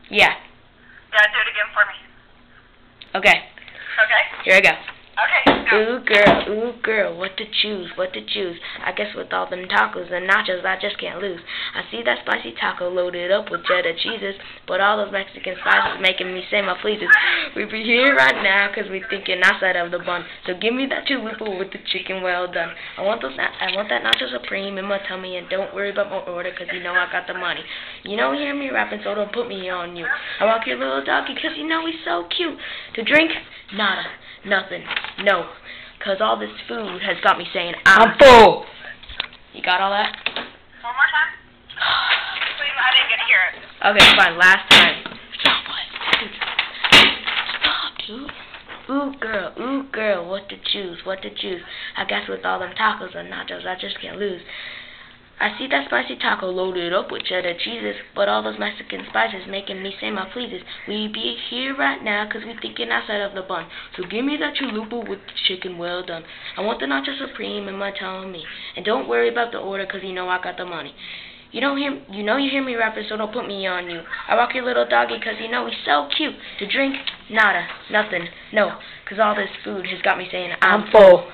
Yeah. Yeah, do it again for me. Okay. Okay? Here I go. Okay, go. Ooh girl, what to choose, what to choose? I guess with all them tacos and nachos, I just can't lose. I see that spicy taco loaded up with cheddar cheeses, but all those Mexican spices making me say my pleases. We be here right now 'cause we thinking outside of the bun. So give me that chalupa with the chicken well done. I want that nacho supreme in my tummy, and don't worry about my order 'cause you know I got the money. You know hear me rapping, so don't put me on you. I walk your little doggy 'cause you know he's so cute. To drink, nada. Nothing. No. 'Cause all this food has got me saying, I'm full. You got all that? One more time? Please, I didn't get to hear it. Okay, fine. Last time. Stop it. Stop, dude. Ooh, girl, what to choose, what to choose? I guess with all them tacos and nachos, I just can't lose. I see that spicy taco loaded up with cheddar cheeses, but all those Mexican spices making me say my pleases. We be here right now 'cause we thinking outside of the bun. So give me that chalupa with the chicken well done. I want the nacho supreme in my tummy, and don't worry about the order 'cause you know I got the money. You hear me rapping, so don't put me on you. I walk your little doggy 'cause you know he's so cute. To drink, nada, nothing, no, 'cause all this food has got me saying I'm full.